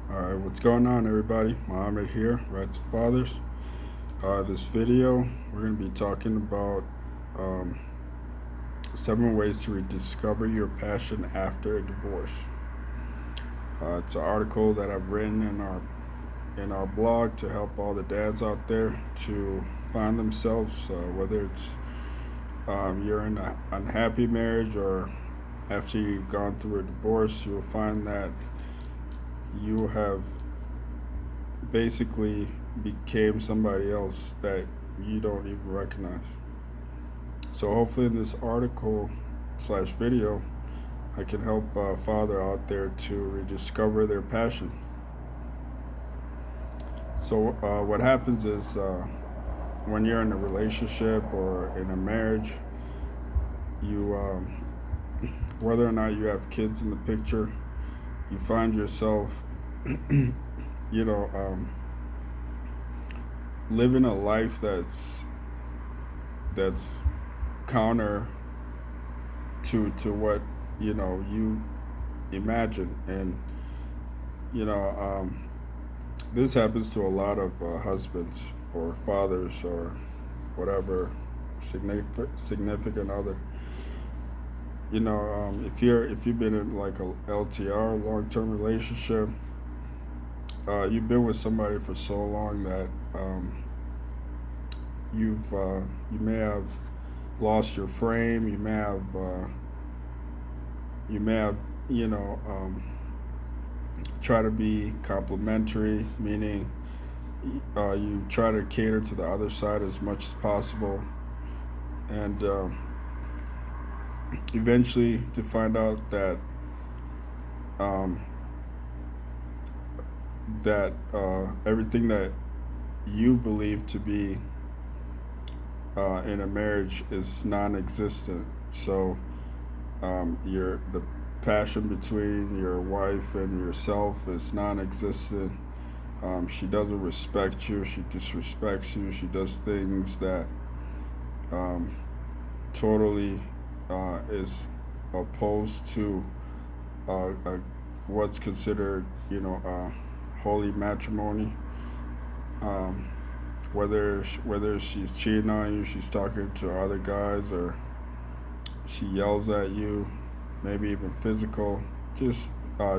Alright, what's going on, everybody? Mohammed here, Rights of Fathers. This video, we're going to be talking about um, 7 ways to rediscover your passion after a divorce. It's an article that I've written in our blog to help all the dads out there to find themselves, whether it's you're in an unhappy marriage or after you've gone through a divorce, you'll find that you have basically became somebody else that you don't even recognize. So hopefully in this article slash video, I can help a father out there to rediscover their passion. So what happens is when you're in a relationship or in a marriage, you whether or not you have kids in the picture, you find yourself, you know, living a life that's counter to what you imagine. And you know this happens to a lot of husbands or fathers or whatever significant other. If you've been in like a LTR, long-term relationship, you've been with somebody for so long that you may have lost your frame. You may have try to be complimentary, meaning you try to cater to the other side as much as possible, and eventually to find out that um, everything that you believe to be in a marriage is non-existent. So the passion between your wife and yourself is non-existent. She doesn't respect you. She disrespects you. She does things that um, totally is opposed to what's considered, holy matrimony. Um, whether she's cheating on you, she's talking to other guys, or she yells at you, maybe even physical, just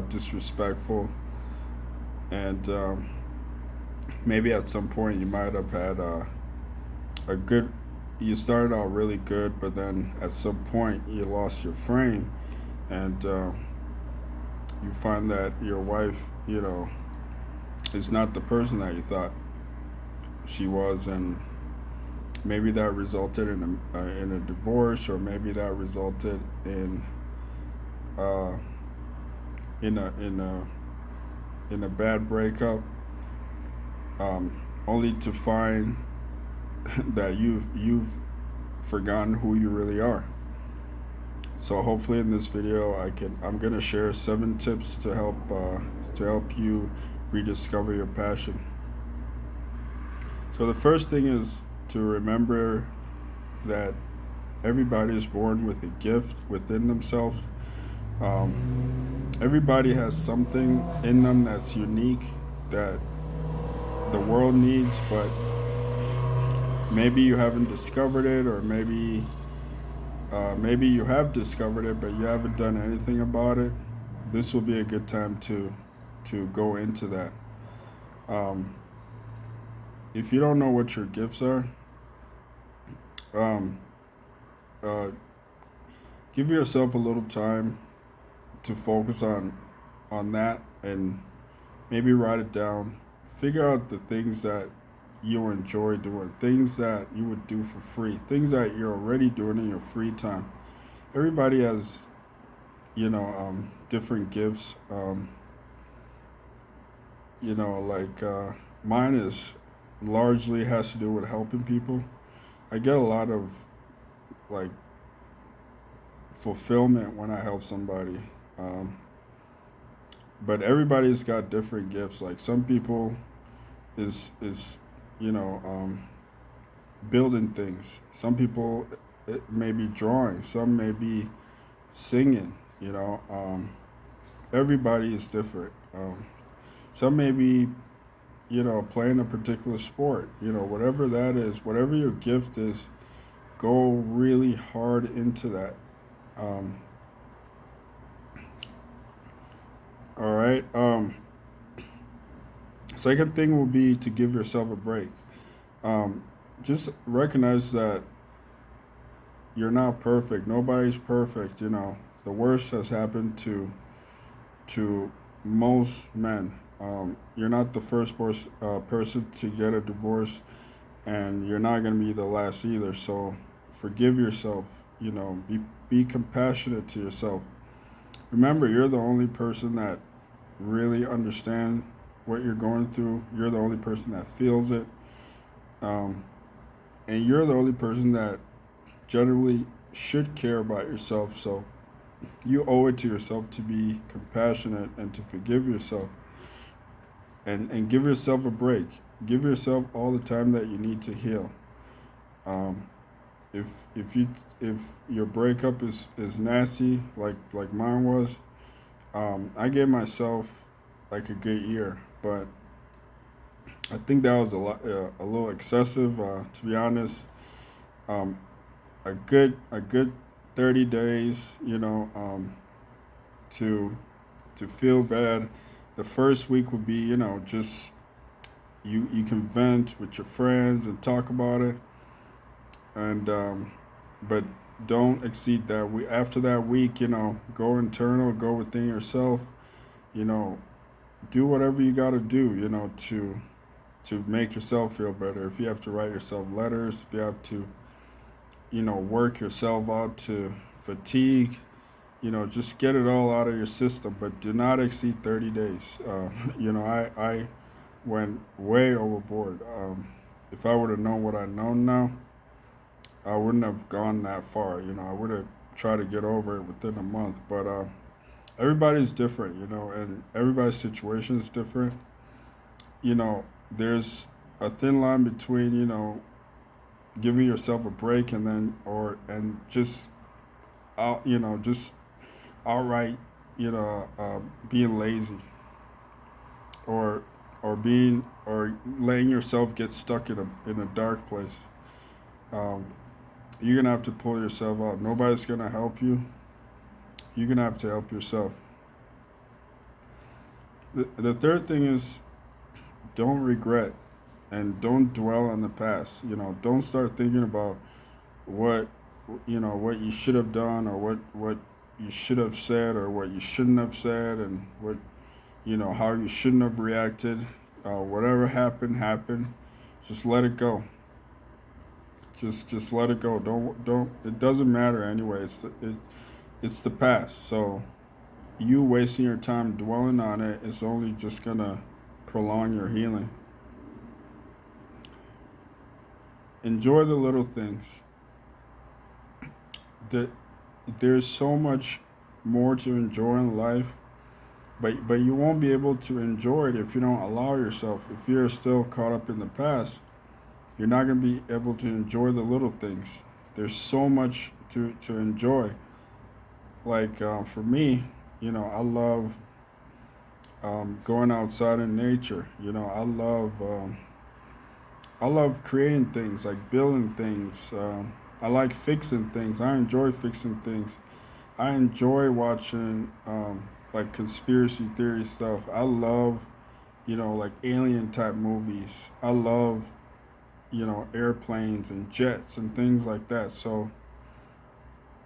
disrespectful. And maybe at some point you might have had a good, you started out really good, but then at some point you lost your frame, and you find that your wife, is not the person that you thought she was. And maybe that resulted in a divorce, or maybe that resulted uh, in a bad breakup, only to find that you've forgotten who you really are. So hopefully in this video I'm gonna share 7 tips to help you rediscover your passion. So the first thing is to remember that everybody is born with a gift within themselves. Everybody has something in them that's unique, that the world needs, but maybe you haven't discovered it, or maybe you have discovered it but you haven't done anything about it. This will be a good time to go into that. Um, if you don't know what your gifts are, um, uh, give yourself a little time to focus on that, and maybe write it down. Figure out the things that you enjoy doing, things that you would do for free, things that you're already doing in your free time. Everybody has, different gifts. Like mine is largely has to do with helping people. I get a lot of like fulfillment when I help somebody. Um, but everybody's got different gifts. Like some people is you know building things. Some people, it may be drawing. Some may be singing. Everybody is different. Some may be, playing a particular sport. Whatever that is, whatever your gift is, go really hard into that. Um, all right. Second thing will be to give yourself a break. Um, just recognize that you're not perfect. Nobody's perfect. The worst has happened to most men. You're not the first person to get a divorce, and you're not going to be the last either. So forgive yourself. Be compassionate to yourself. Remember, you're the only person that really understands what you're going through. You're the only person that feels it, um, and you're the only person that generally should care about yourself. So you owe it to yourself to be compassionate and to forgive yourself, and give yourself a break. Give yourself all the time that you need to heal. Um, if if your breakup is nasty like mine was, I gave myself like a good year, but I think that was a little excessive. To be honest, um, a good 30 days, to feel bad. The first week would be, just you can vent with your friends and talk about it, and but don't exceed that. After that week, go internal, go within yourself, you know, do whatever you got to do, to make yourself feel better. If you have to write yourself letters, if you have to, work yourself out to fatigue, just get it all out of your system, but do not exceed 30 days. I went way overboard. If I would have known what I know now, I wouldn't have gone that far. I would have tried to get over it within a month. But everybody's different, and everybody's situation is different. There's a thin line between, giving yourself a break and then, and just just outright, being lazy, or or letting yourself get stuck in a dark place. Um, you're gonna have to pull yourself out. Nobody's gonna help you. You're gonna have to help yourself. The third thing is, don't regret and don't dwell on the past. Don't start thinking about what what you should have done, or what you should have said, or what you shouldn't have said, and what how you shouldn't have reacted. Whatever happened. Just let it go. Just let it go. Don't. It doesn't matter anyway. It's the past. So you wasting your time dwelling on it is only just gonna prolong your healing. Enjoy the little things. That there's so much more to enjoy in life, but you won't be able to enjoy it if you don't allow yourself. If you're still caught up in the past, you're not going to be able to enjoy the little things. There's so much to enjoy. Like for me, I love going outside in nature. I love creating things, like building things. I like fixing things. I enjoy fixing things. I enjoy watching like conspiracy theory stuff. I love, like alien type movies. I love, airplanes and jets and things like that. So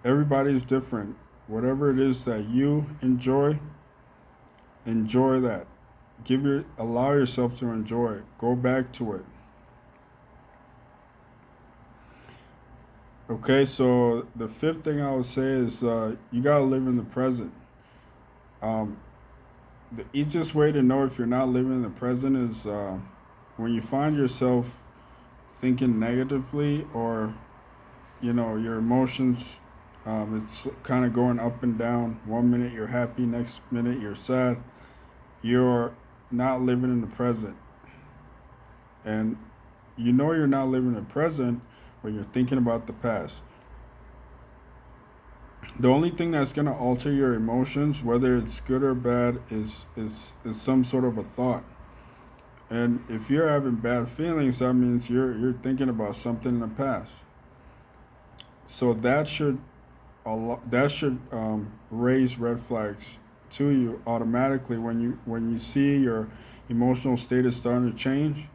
everybody's different. Whatever it is that you enjoy, enjoy that. Allow yourself to enjoy it. Go back to it. Okay, so the fifth thing I would say is you gotta live in the present. Um, the easiest way to know if you're not living in the present is when you find yourself thinking negatively, or your emotions. It's kind of going up and down. One minute you're happy, next minute you're sad. You're not living in the present, and you're not living in the present when you're thinking about the past. The only thing that's going to alter your emotions, whether it's good or bad, is some sort of a thought. And if you're having bad feelings, that means you're thinking about something in the past. So that should raise red flags to you automatically when you see your emotional state is starting to change.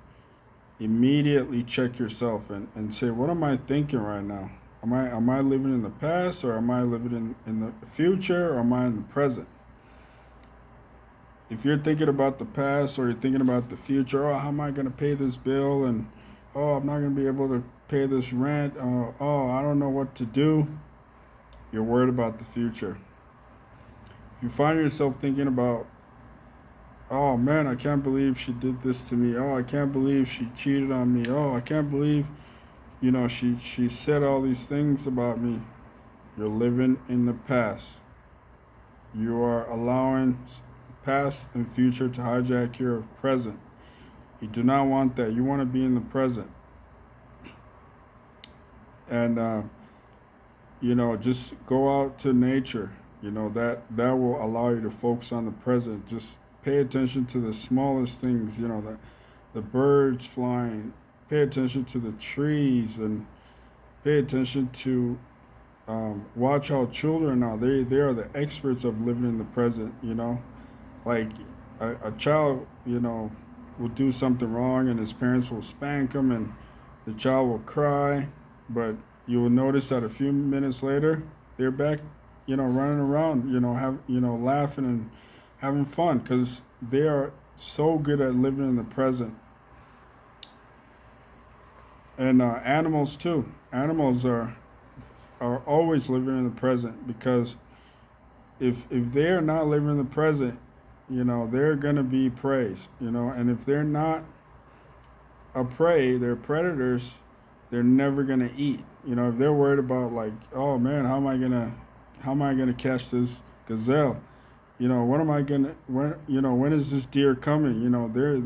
Immediately check yourself and say, what am I thinking right now? Am I living in the past, or am I living in the future, or am I in the present? If you're thinking about the past, or you're thinking about the future, oh, how am I going to pay this bill, and oh, I'm not going to be able to pay this rent, oh, I don't know what to do, you're worried about the future. If you find yourself thinking about, oh man, I can't believe she did this to me, oh, I can't believe she cheated on me, oh, I can't believe, she said all these things about me, you're living in the past. You are allowing past and future to hijack your present. You do not want that. You want to be in the present. And just go out to nature. That will allow you to focus on the present. Just pay attention to the smallest things. The birds flying. Pay attention to the trees, and pay attention to watch how children are. They are the experts of living in the present. Like a child, will do something wrong, and his parents will spank him, and the child will cry, but you will notice that a few minutes later they're back, running around, laughing and having fun, because they are so good at living in the present. And animals too. Animals are always living in the present, because if they are not living in the present, they're gonna be prey. And if they're not a prey, they're predators. They're never gonna eat. If they're worried about, like, oh man, how am I gonna catch this gazelle? What am I gonna when is this deer coming? They're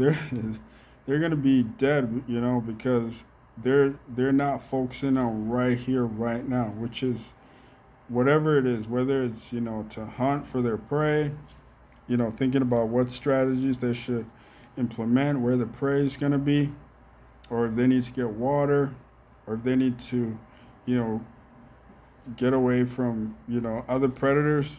they're gonna be dead. Because they're not focusing on right here, right now, which is whatever it is, whether it's to hunt for their prey, thinking about what strategies they should implement, where the prey is going to be, or if they need to get water, or if they need to, you know, get away from, other predators.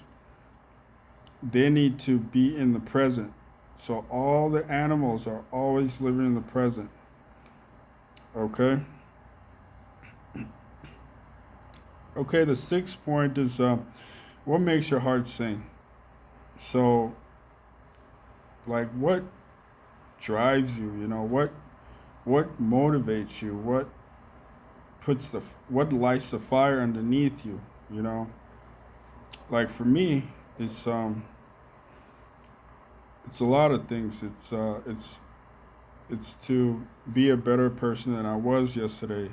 They need to be in the present. So all the animals are always living in the present. Okay? Okay, the sixth point is what makes your heart sing? So, like, what drives you? What motivates you? What lights the fire underneath you? You know, like for me, it's a lot of things. It's to be a better person than I was yesterday.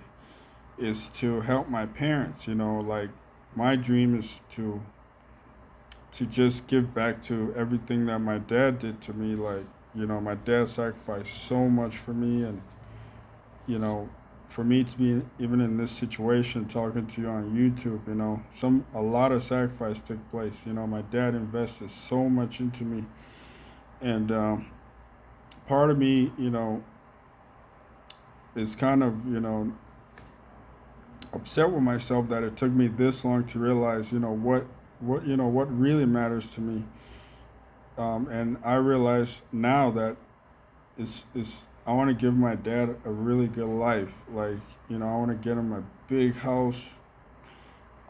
Is to help my parents. Like my dream is to just give back to everything that my dad did to me. Like, my dad sacrificed so much for me, and you know, for me to be even in this situation talking to you on YouTube, a lot of sacrifice took place. My dad invested so much into me, and part of me, is kind of, upset with myself that it took me this long to realize, what really matters to me. And I realize now that it's I want to give my dad a really good life. Like, I want to get him a big house.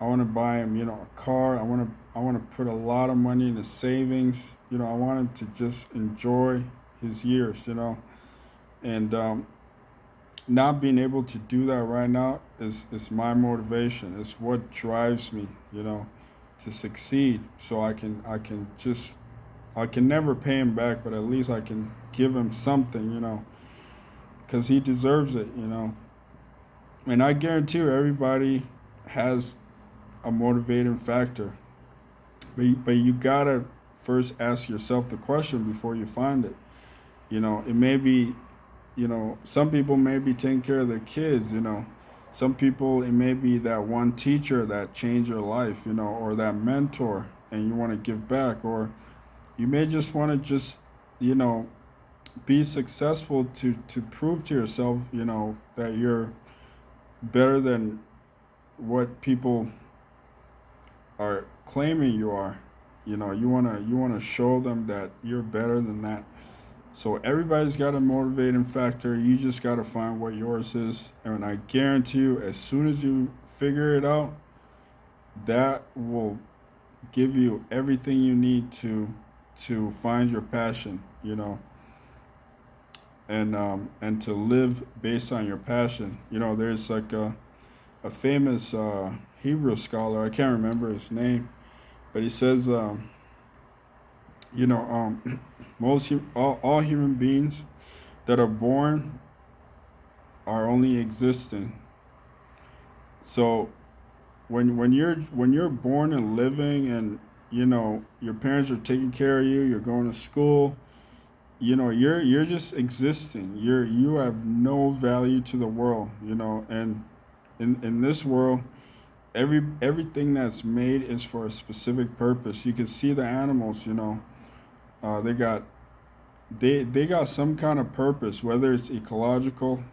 I want to buy him, a car. I want to put a lot of money in his savings. I want him to just enjoy his years. And not being able to do that right now is my motivation. It's what drives me, to succeed. So I can never pay him back, but at least I can give him something, because he deserves it. And I guarantee you, everybody has a motivating factor, but you gotta first ask yourself the question before you find it. It may be, some people may be taking care of their kids. Some people, it may be that one teacher that changed your life, or that mentor, and you want to give back, or you may just want to you know, be successful to prove to yourself, that you're better than what people are claiming you are. You wanna show them that you're better than that. So everybody's got a motivating factor. You just gotta find what yours is, and I guarantee you, as soon as you figure it out, that will give you everything you need to find your passion. And to live based on your passion. There's like a famous Hebrew scholar. I can't remember his name, but he says, all human beings that are born are only existing. So when you're born and living, and your parents are taking care of you, you're going to school, you're just existing. You have no value to the world, and in this world, everything that's made is for a specific purpose. You can see the animals, they got they got some kind of purpose, whether it's ecological,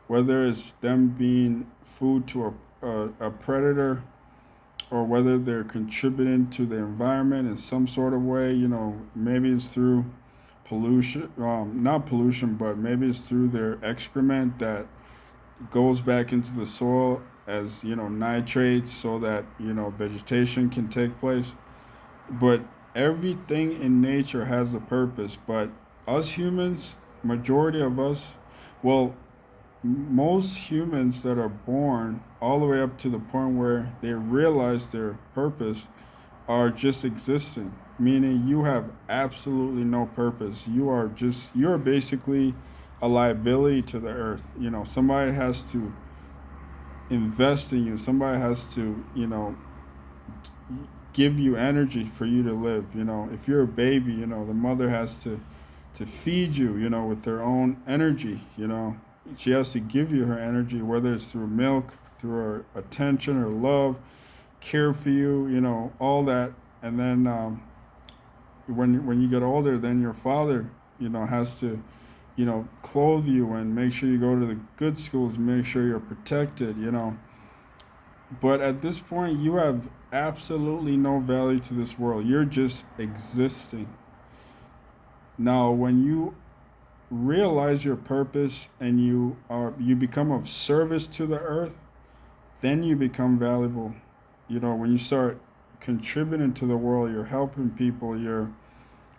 whether it's them being food to a predator, or whether they're contributing to the environment in some sort of way. Maybe it's through pollution, not pollution, but maybe it's through their excrement that goes back into the soil as nitrates, so that vegetation can take place. But everything in nature has a purpose. But us humans, majority of us, well, most humans that are born all the way up to the point where they realize their purpose are just existing, meaning you have absolutely no purpose. You're basically a liability to the earth. Somebody has to invest in you. Somebody has to, give you energy for you to live. If you're a baby, the mother has to feed you, with their own energy. She has to give you her energy, whether it's through milk, through her attention, her love, care for you, all that. And then when you get older, then your father, has to, clothe you and make sure you go to the good schools, make sure you're protected. But at this point, you have absolutely no value to this world. You're just existing. Now, when you realize your purpose and you become of service to the earth, then you become valuable. When you start contributing to the world, you're helping people, you're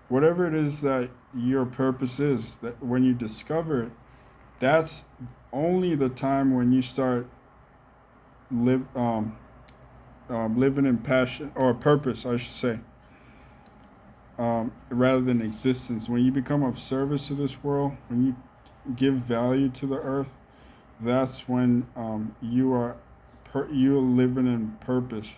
whatever it is that your purpose is, that when you discover it, that's only the time when you start live living in passion, or purpose, I should say, rather than existence. When you become of service to this world, when you give value to the earth, that's when you're living in purpose.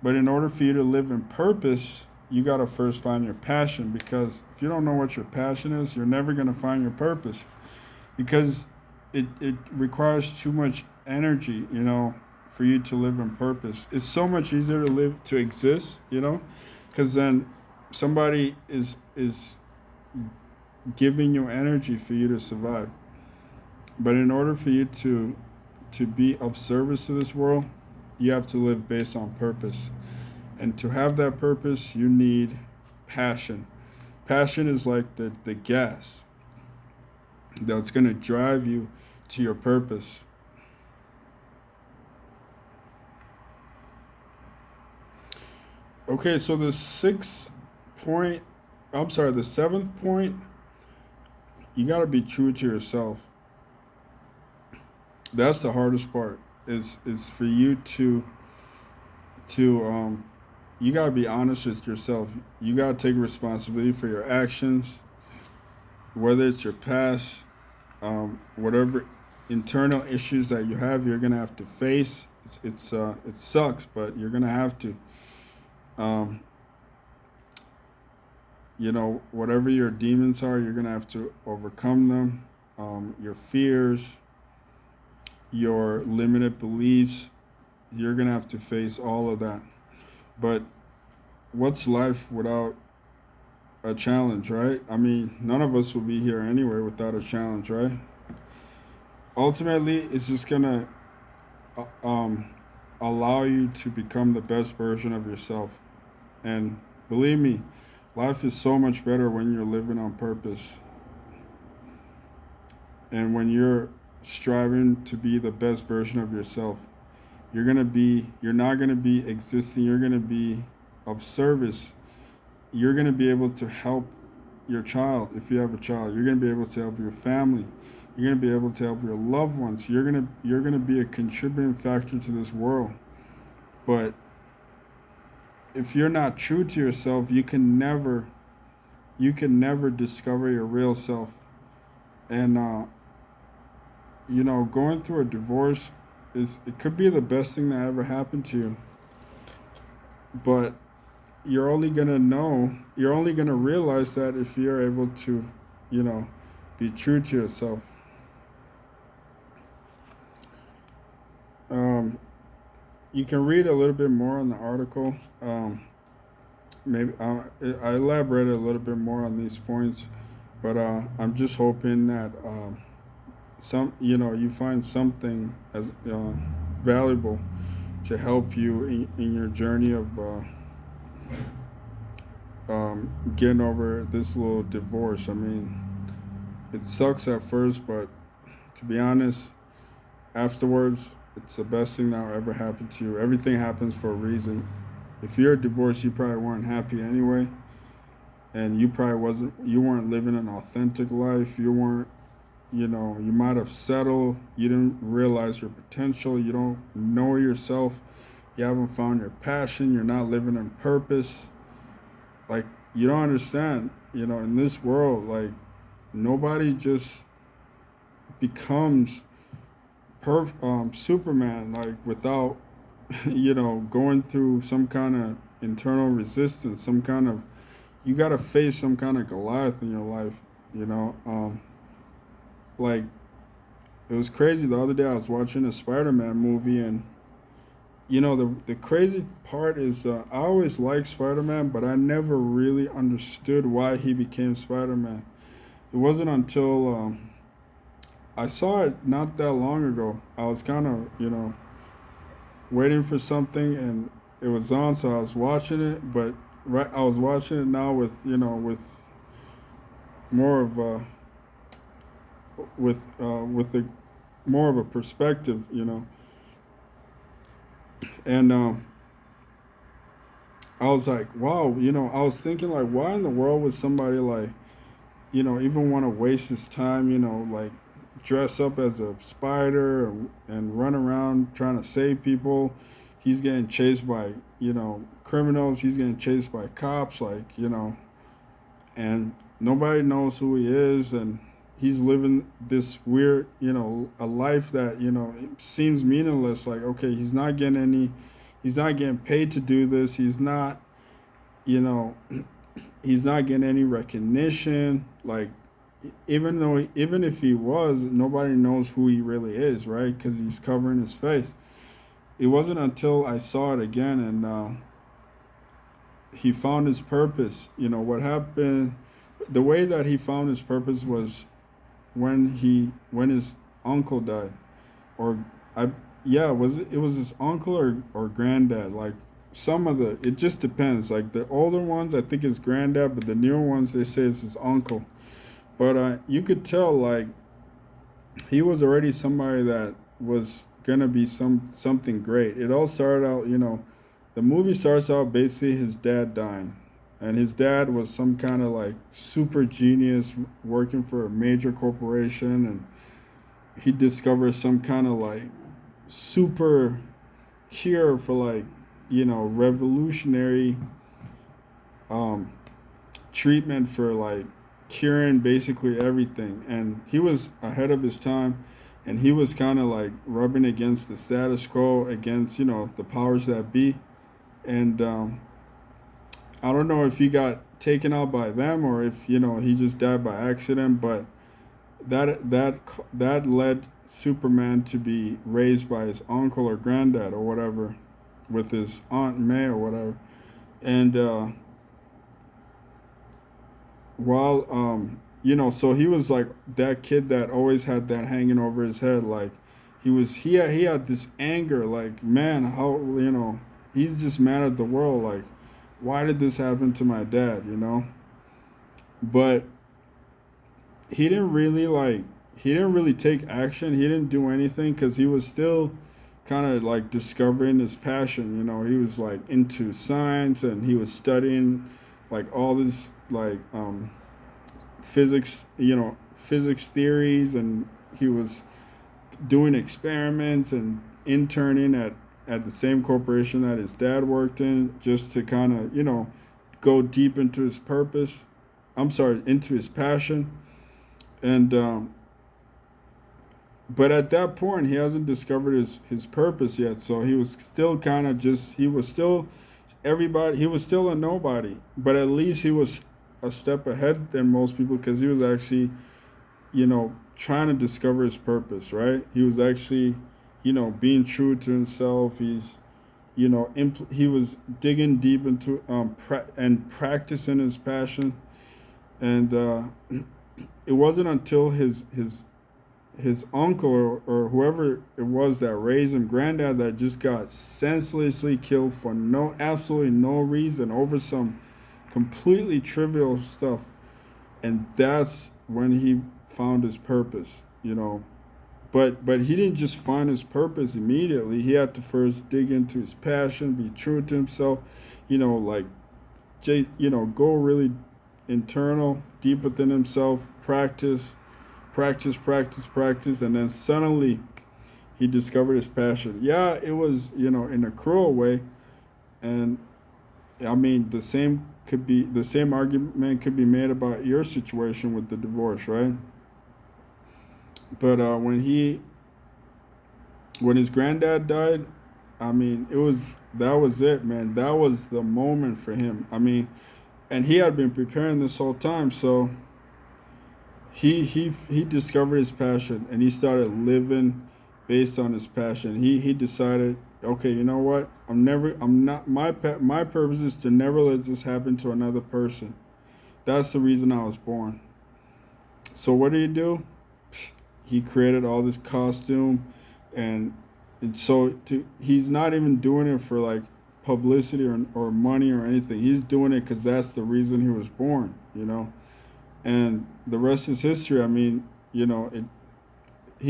But in order for you to live in purpose, you got to first find your passion, because if you don't know what your passion is, you're never going to find your purpose, because it requires too much energy, for you to live in purpose. It's so much easier to exist, because then somebody is giving you energy for you to survive. But in order for you to be of service to this world, you have to live based on purpose. And to have that purpose, you need passion. Passion is like the gas that's going to drive you to your purpose. Okay, so point, the seventh point, you got to be true to yourself. That's the hardest part. Is for you to you got to be honest with yourself. You got to take responsibility for your actions, whether it's your past, whatever internal issues that you have, you're gonna have to face. It sucks, but you're gonna have to. Um, Whatever your demons are, you're gonna have to overcome them. Your fears, your limited beliefs. You're gonna have to face all of that. But what's life without a challenge, right? I mean, none of us will be here anyway without a challenge, right? Ultimately, it's just gonna uh, um, allow you to become the best version of yourself. And believe me, life is so much better when you're living on purpose and when you're striving to be the best version of yourself. You're not gonna be existing, you're gonna be of service. You're gonna be able to help your child if you have a child. You're gonna be able to help your family. You're gonna be able to help your loved ones. You're gonna be a contributing factor to this world. But if you're not true to yourself, you can never discover your real self. And going through a divorce it could be the best thing that ever happened to you. But you're only gonna realize that if you're able to, you know, be true to yourself. Um, you can read a little bit more on the article. Maybe I elaborated a little bit more on these points, but I'm just hoping that you find something as valuable to help you in your journey of getting over this little divorce. I mean, it sucks at first, but to be honest, afterwards, it's the best thing that will ever happen to you. Everything happens for a reason. If you're divorced, you probably weren't happy anyway, and you weren't living an authentic life. You weren't, you might have settled. You didn't realize your potential. You don't know yourself. You haven't found your passion. You're not living in purpose. Like, you don't understand, in this world, like, nobody just becomes Superman, like, without, going through some kind of internal resistance, you got to face some kind of Goliath in your life, you know. Like, it was crazy. The other day I was watching a Spider-Man movie, and the crazy part is I always liked Spider-Man, but I never really understood why he became Spider-Man. It wasn't until I saw it not that long ago. I was kind of, waiting for something, and it was on, so I was watching it. But I was watching it now with, with more of a, with a more of a perspective, and I was like, wow, I was thinking, like, why in the world would somebody, like, even want to waste his time, like, dress up as a spider and run around trying to save people. He's getting chased by, criminals. He's getting chased by cops, like, and nobody knows who he is. And he's living this weird, a life that, it seems meaningless. Like, okay, he's not getting paid to do this. He's not, you know, he's not getting any recognition. Like, even if he was, nobody knows who he really is, right? Because he's covering his face. It wasn't until I saw it again, and he found his purpose. What happened, the way that he found his purpose was when his uncle died, or I yeah, it was his uncle or granddad. Like, it just depends. Like, the older ones, I think it's granddad, but the newer ones, they say it's his uncle. But you could tell, like, he was already somebody that was gonna be something great. It all started out, the movie starts out basically his dad dying, and his dad was some kind of, like, super genius working for a major corporation, and he discovers some kind of, like, super cure for, like, revolutionary um, treatment for, like, curing basically everything. And he was ahead of his time, and he was kind of, like, rubbing against the status quo, against, the powers that be. And I don't know if he got taken out by them or if, he just died by accident, but that led Superman to be raised by his uncle or granddad or whatever, with his Aunt May or whatever. And while so he was like that kid that always had that hanging over his head. Like he had this anger, like, man, how, he's just mad at the world, like, why did this happen to my dad? But he didn't really take action. He didn't do anything because he was still kind of like discovering his passion. He was like into science, and he was studying like all this, like, physics, physics theories, and he was doing experiments and interning at the same corporation that his dad worked in, just to kind of, go deep into his purpose. I'm sorry, into his passion. And but at that point, he hasn't discovered his purpose yet. So he was still kind of just, he was still a nobody. But at least he was a step ahead than most people, because he was actually, trying to discover his purpose, right? He was actually, being true to himself. He was digging deep into and practicing his passion. And it wasn't until his uncle, or whoever it was that raised him, granddad, that just got senselessly killed for absolutely no reason, over some completely trivial stuff. And that's when he found his purpose. But he didn't just find his purpose immediately. He had to first dig into his passion, be true to himself, like, go really internal, deep within himself, practice, and then suddenly he discovered his passion. Yeah, it was, in a cruel way. And I mean, the same argument could be made about your situation with the divorce, right? But when his granddad died, I mean, that was it, man. That was the moment for him. I mean, and he had been preparing this whole time. So he discovered his passion, and he started living based on his passion. He decided, okay, you know what? My purpose is to never let this happen to another person. That's the reason I was born. So what did he do? He created all this costume, and he's not even doing it for like publicity or money or anything. He's doing it because that's the reason he was born. And the rest is history. I mean, he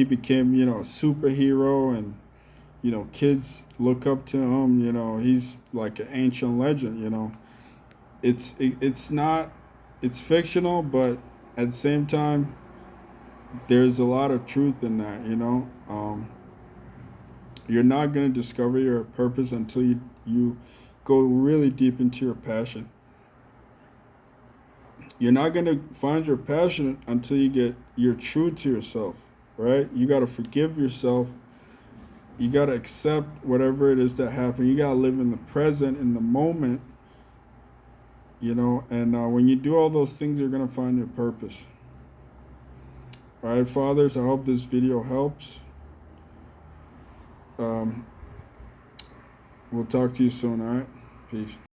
became, a superhero, and kids look up to him. He's like an ancient legend. It's not, it's fictional, but at the same time, there's a lot of truth in that. You're not going to discover your purpose until you go really deep into your passion. You're not going to find your passion until you're true to yourself, right? You got to forgive yourself. You got to accept whatever it is that happened. You got to live in the present, in the moment, and when you do all those things, you're going to find your purpose. All right, fathers, I hope this video helps. We'll talk to you soon, all right? Peace.